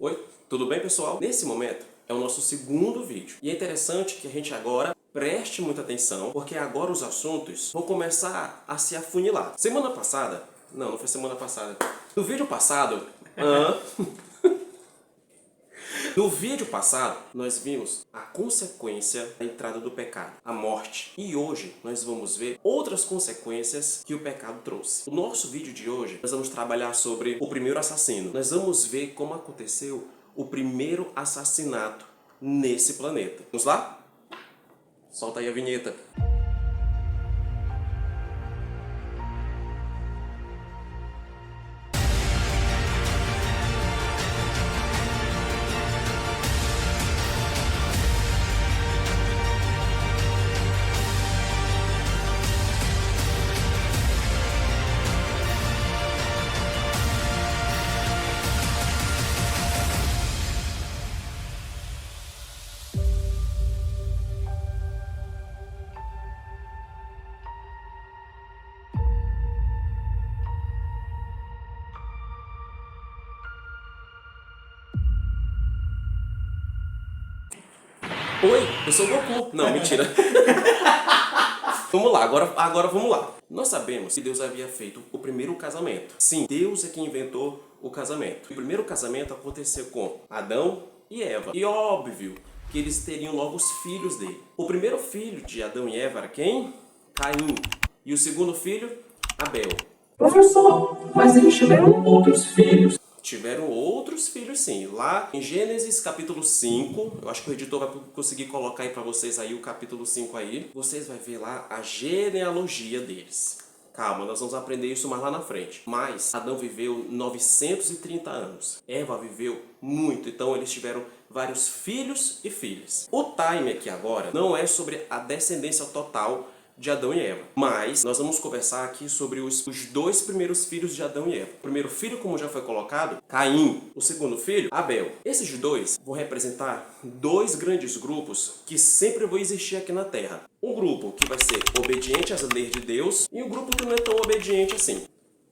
Oi, tudo bem, pessoal? Nesse momento é o nosso segundo vídeo. E é interessante que a gente agora preste muita atenção, porque agora os assuntos vão começar a se afunilar. Semana passada... Não foi semana passada. No vídeo passado... No vídeo passado, nós vimos a consequência da entrada do pecado, a morte. E hoje nós vamos ver outras consequências que o pecado trouxe. O nosso vídeo de hoje, nós vamos trabalhar sobre o primeiro assassino. Nós vamos ver como aconteceu o primeiro assassinato nesse planeta. Vamos lá? Solta aí a vinheta. Oi, eu sou o Goku. Não, mentira. Vamos lá, agora vamos lá. Nós sabemos que Deus havia feito o primeiro casamento. Sim, Deus é quem inventou o casamento. O primeiro casamento aconteceu com Adão e Eva. E óbvio que eles teriam logo os filhos dele. O primeiro filho de Adão e Eva era quem? Caim. E o segundo filho? Abel. Professor, mas eles tiveram outros filhos. Tiveram outros filhos, sim. Lá em Gênesis capítulo 5, eu acho que o editor vai conseguir colocar aí pra vocês aí o capítulo 5 aí. Vocês vão ver lá a genealogia deles. Calma, nós vamos aprender isso mais lá na frente. Mas Adão viveu 930 anos. Eva viveu muito, então eles tiveram vários filhos e filhas. O time aqui agora não é sobre a descendência total de Adão e Eva. Mas nós vamos conversar aqui sobre os dois primeiros filhos de Adão e Eva. O primeiro filho, como já foi colocado, Caim. O segundo filho, Abel. Esses dois vão representar dois grandes grupos que sempre vão existir aqui na Terra. Um grupo que vai ser obediente às leis de Deus e um grupo que não é tão obediente assim.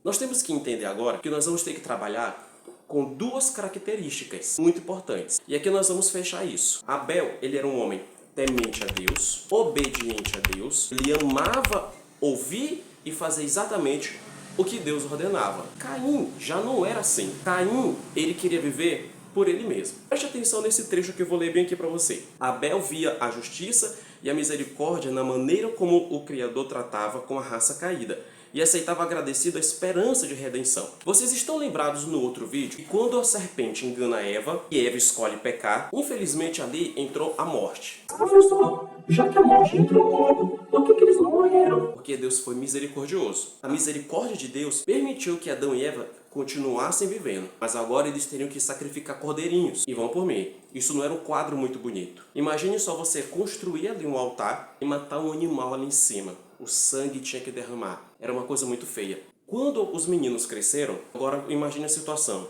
Nós temos que entender agora que nós vamos ter que trabalhar com duas características muito importantes. E aqui nós vamos fechar isso. Abel, ele era um homem temente a Deus, obediente a Deus, ele amava ouvir e fazer exatamente o que Deus ordenava. Caim já não era assim. Caim, ele queria viver por ele mesmo. Preste atenção nesse trecho que eu vou ler bem aqui para você. Abel via a justiça e a misericórdia na maneira como o Criador tratava com a raça caída e aceitava agradecido a esperança de redenção. Vocês estão lembrados no outro vídeo que quando a serpente engana Eva e Eva escolhe pecar, infelizmente ali entrou a morte. Professor, já que a morte entrou logo, por que eles não morreram? Porque Deus foi misericordioso. A misericórdia de Deus permitiu que Adão e Eva continuassem vivendo, mas agora eles teriam que sacrificar cordeirinhos. E vão por mim. Isso não era um quadro muito bonito. Imagine só você construir ali um altar e matar um animal ali em cima. O sangue tinha que derramar. Era uma coisa muito feia. Quando os meninos cresceram, agora imagine a situação.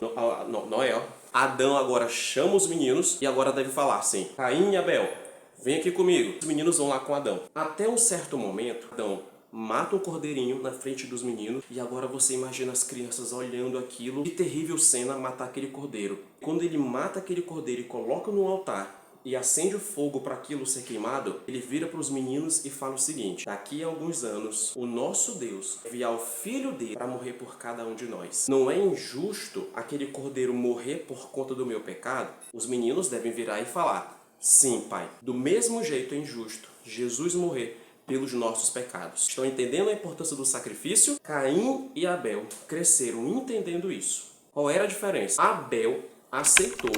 Noé, Adão agora chama os meninos e agora deve falar assim: Caim e Abel, vem aqui comigo. Os meninos vão lá com Adão. Até um certo momento, Adão mata um cordeirinho na frente dos meninos e agora você imagina as crianças olhando aquilo. Que terrível cena matar aquele cordeiro. Quando ele mata aquele cordeiro e coloca no altar e acende o fogo para aquilo ser queimado, ele vira para os meninos e fala o seguinte: daqui a alguns anos, o nosso Deus vai enviar o Filho dele para morrer por cada um de nós. Não é injusto aquele cordeiro morrer por conta do meu pecado? Os meninos devem virar e falar: sim, pai, do mesmo jeito é injusto Jesus morrer pelos nossos pecados. Estão entendendo a importância do sacrifício? Caim e Abel cresceram entendendo isso. Qual era a diferença? Abel aceitou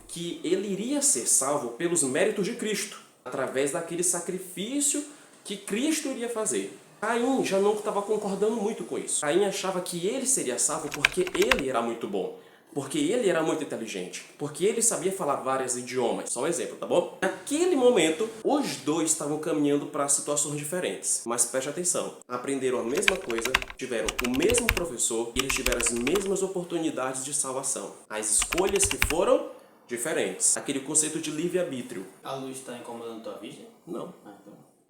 que ele iria ser salvo pelos méritos de Cristo, através daquele sacrifício que Cristo iria fazer. Caim já não estava concordando muito com isso. Caim achava que ele seria salvo porque ele era muito bom, porque ele era muito inteligente, porque ele sabia falar vários idiomas. Só um exemplo, tá bom? Naquele momento, os dois estavam caminhando para situações diferentes. Mas preste atenção, aprenderam a mesma coisa, tiveram o mesmo professor e eles tiveram as mesmas oportunidades de salvação. As escolhas que foram diferentes. Aquele conceito de livre-arbítrio. A luz está incomodando tua vista? Não.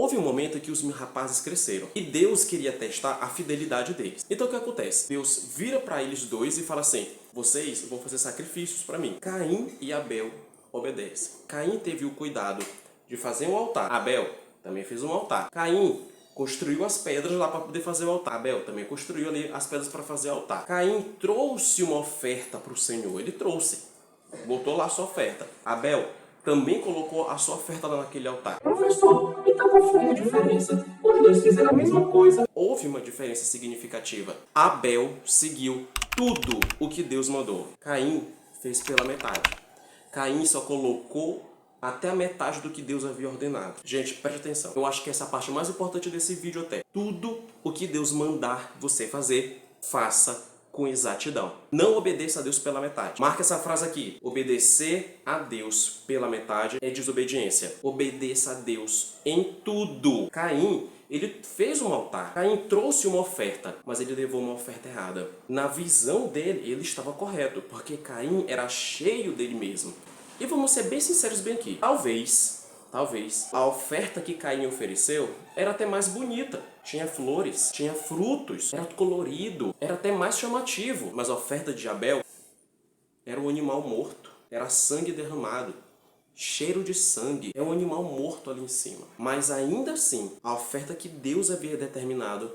Houve um momento em que os rapazes cresceram e Deus queria testar a fidelidade deles. Então o que acontece? Deus vira para eles dois e fala assim: vocês vão fazer sacrifícios para mim. Caim e Abel obedecem. Caim teve o cuidado de fazer um altar. Abel também fez um altar. Caim construiu as pedras lá para poder fazer o altar. Abel também construiu ali as pedras para fazer o altar. Caim trouxe uma oferta para o Senhor. Ele trouxe. Botou lá a sua oferta. Abel também colocou a sua oferta lá naquele altar. Professor, então qual foi a diferença? Os dois fizeram a mesma coisa. Houve uma diferença significativa. Abel seguiu tudo o que Deus mandou. Caim fez pela metade. Caim só colocou até a metade do que Deus havia ordenado. Gente, preste atenção. Eu acho que essa é a parte mais importante desse vídeo até. Tudo o que Deus mandar você fazer, faça com exatidão. Não obedeça a Deus pela metade. Marca essa frase aqui. Obedecer a Deus pela metade é desobediência. Obedeça a Deus em tudo. Caim, ele fez um altar. Caim trouxe uma oferta, mas ele levou uma oferta errada. Na visão dele, ele estava correto, porque Caim era cheio dele mesmo. E vamos ser bem sinceros bem aqui. Talvez, a oferta que Caim ofereceu era até mais bonita. Tinha flores, tinha frutos, era colorido, era até mais chamativo. Mas a oferta de Abel era um animal morto, era sangue derramado, cheiro de sangue. É um animal morto ali em cima. Mas ainda assim, a oferta que Deus havia determinado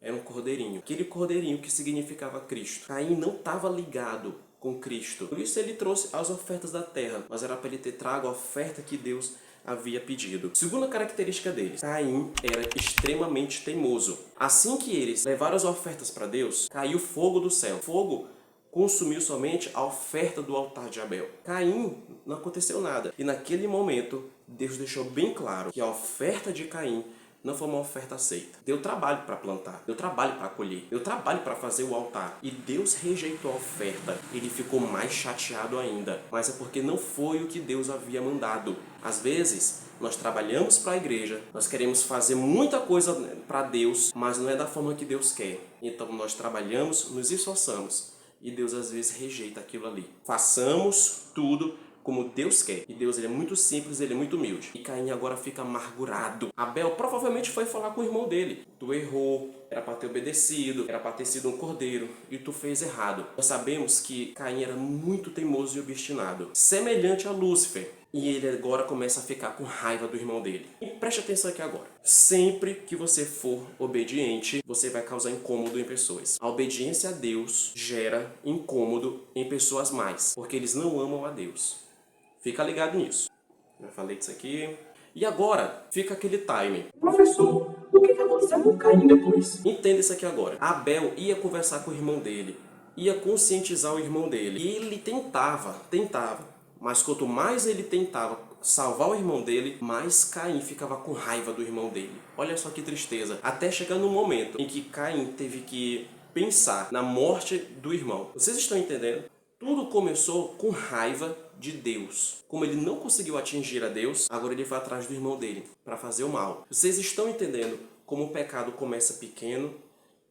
era um cordeirinho. Aquele cordeirinho que significava Cristo. Caim não estava ligado com Cristo. Por isso ele trouxe as ofertas da terra, mas era para ele ter trago a oferta que Deus havia pedido. Segunda característica deles, Caim era extremamente teimoso. Assim que eles levaram as ofertas para Deus, caiu fogo do céu. Fogo consumiu somente a oferta do altar de Abel. Caim, não aconteceu nada. E naquele momento, Deus deixou bem claro que a oferta de Caim não foi uma oferta aceita. Deu trabalho para plantar, deu trabalho para colher, deu trabalho para fazer o altar. E Deus rejeitou a oferta. Ele ficou mais chateado ainda. Mas é porque não foi o que Deus havia mandado. Às vezes, nós trabalhamos para a igreja, nós queremos fazer muita coisa para Deus, mas não é da forma que Deus quer. Então nós trabalhamos, nos esforçamos, e Deus às vezes rejeita aquilo ali. Façamos tudo como Deus quer. E Deus, ele é muito simples, ele é muito humilde. E Caim agora fica amargurado. Abel provavelmente foi falar com o irmão dele. Tu errou, era para ter obedecido, era para ter sido um cordeiro, e tu fez errado. Nós sabemos que Caim era muito teimoso e obstinado, semelhante a Lúcifer. E ele agora começa a ficar com raiva do irmão dele. E preste atenção aqui agora. Sempre que você for obediente, você vai causar incômodo em pessoas. A obediência a Deus gera incômodo em pessoas mais, porque eles não amam a Deus. Fica ligado nisso. Já falei disso aqui. E agora, fica aquele timing. Professor, o que aconteceu com Caim depois? Entenda isso aqui agora. Abel ia conversar com o irmão dele, ia conscientizar o irmão dele. E ele tentava. Mas quanto mais ele tentava salvar o irmão dele, mais Caim ficava com raiva do irmão dele. Olha só que tristeza. Até chegar no momento em que Caim teve que pensar na morte do irmão. Vocês estão entendendo? Tudo começou com raiva de Deus. Como ele não conseguiu atingir a Deus, agora ele vai atrás do irmão dele para fazer o mal. Vocês estão entendendo como o pecado começa pequeno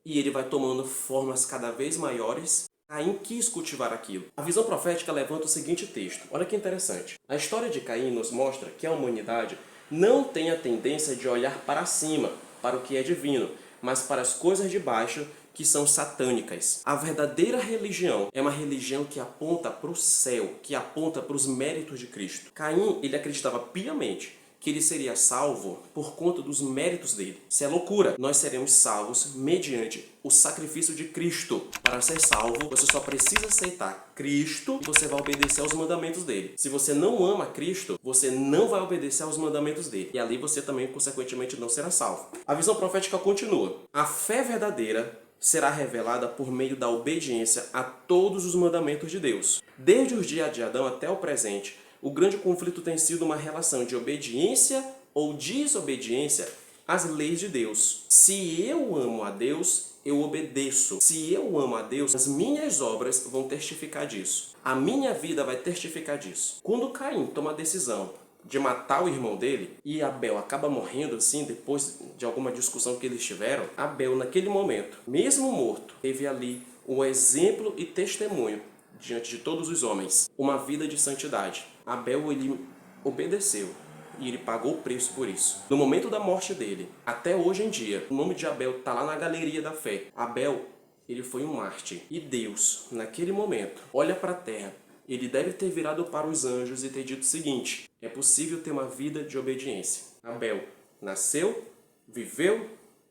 e ele vai tomando formas cada vez maiores? Caim quis cultivar aquilo. A visão profética levanta o seguinte texto. Olha que interessante. A história de Caim nos mostra que a humanidade não tem a tendência de olhar para cima, para o que é divino, mas para as coisas de baixo, que são satânicas. A verdadeira religião é uma religião que aponta para o céu, que aponta para os méritos de Cristo. Caim, ele acreditava piamente que ele seria salvo por conta dos méritos dele. Isso é loucura. Nós seremos salvos mediante o sacrifício de Cristo. Para ser salvo, você só precisa aceitar Cristo e você vai obedecer aos mandamentos dele. Se você não ama Cristo, você não vai obedecer aos mandamentos dele. E ali você também, consequentemente, não será salvo. A visão profética continua. A fé verdadeira será revelada por meio da obediência a todos os mandamentos de Deus. Desde os dias de Adão até o presente, o grande conflito tem sido uma relação de obediência ou desobediência às leis de Deus. Se eu amo a Deus, eu obedeço. Se eu amo a Deus, as minhas obras vão testificar disso. A minha vida vai testificar disso. Quando Caim toma a decisão de matar o irmão dele, e Abel acaba morrendo assim, depois de alguma discussão que eles tiveram, Abel, naquele momento, mesmo morto, teve ali um exemplo e testemunho diante de todos os homens, uma vida de santidade. Abel, ele obedeceu, e ele pagou o preço por isso. No momento da morte dele, até hoje em dia, o nome de Abel está lá na galeria da fé. Abel, ele foi um mártir. E Deus, naquele momento, olha para a terra. Ele deve ter virado para os anjos e ter dito o seguinte: é possível ter uma vida de obediência. Abel nasceu, viveu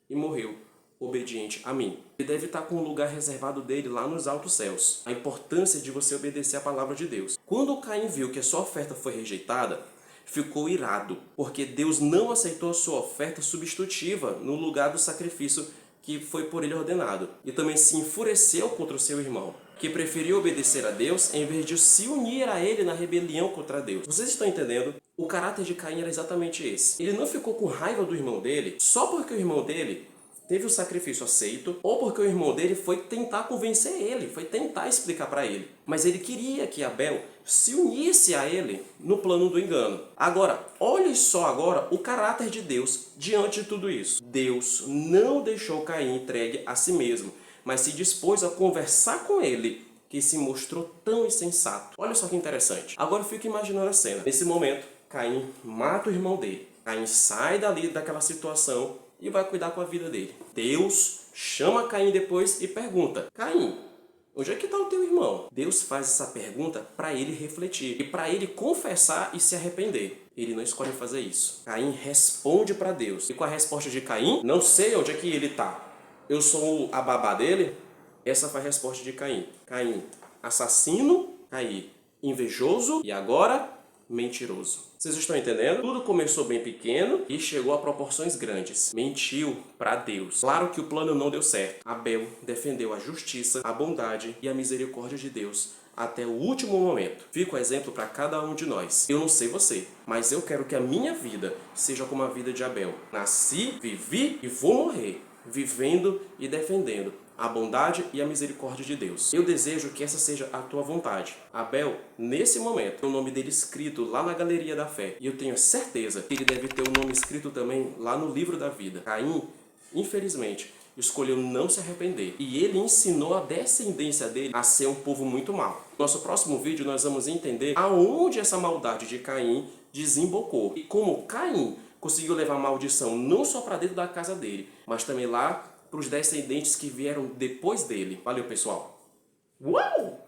e morreu obediente a mim. Ele deve estar com um lugar reservado dele lá nos altos céus. A importância de você obedecer a palavra de Deus. Quando Caim viu que a sua oferta foi rejeitada, ficou irado, porque Deus não aceitou a sua oferta substitutiva no lugar do sacrifício que foi por ele ordenado. E também se enfureceu contra o seu irmão, que preferiu obedecer a Deus em vez de se unir a ele na rebelião contra Deus. Vocês estão entendendo? O caráter de Caim era exatamente esse. Ele não ficou com raiva do irmão dele só porque o irmão dele teve o sacrifício aceito, ou porque o irmão dele foi tentar convencer ele, foi tentar explicar para ele. Mas ele queria que Abel se unisse a ele no plano do engano. Agora, olhe só agora o caráter de Deus diante de tudo isso. Deus não deixou Caim entregue a si mesmo, mas se dispôs a conversar com ele, que se mostrou tão insensato. Olha só que interessante. Agora eu fico imaginando a cena. Nesse momento, Caim mata o irmão dele. Caim sai dali daquela situação e vai cuidar com a vida dele. Deus chama Caim depois e pergunta: Caim, onde é que está o teu irmão? Deus faz essa pergunta para ele refletir e para ele confessar e se arrepender. Ele não escolhe fazer isso. Caim responde para Deus. E com a resposta de Caim: não sei onde é que ele está. Eu sou a babá dele? Essa foi a resposta de Caim. Caim, assassino. Caim, invejoso. E agora, mentiroso. Vocês estão entendendo? Tudo começou bem pequeno e chegou a proporções grandes. Mentiu para Deus. Claro que o plano não deu certo. Abel defendeu a justiça, a bondade e a misericórdia de Deus até o último momento. Fica o exemplo para cada um de nós. Eu não sei você, mas eu quero que a minha vida seja como a vida de Abel. Nasci, vivi e vou morrer vivendo e defendendo a bondade e a misericórdia de Deus. Eu desejo que essa seja a tua vontade. Abel, nesse momento, tem o nome dele escrito lá na galeria da fé. E eu tenho certeza que ele deve ter o nome escrito também lá no livro da vida. Caim, infelizmente, escolheu não se arrepender. E ele ensinou a descendência dele a ser um povo muito mau. No nosso próximo vídeo nós vamos entender aonde essa maldade de Caim desembocou. E como Caim conseguiu levar maldição não só para dentro da casa dele, mas também lá para os descendentes que vieram depois dele. Valeu, pessoal! Uau!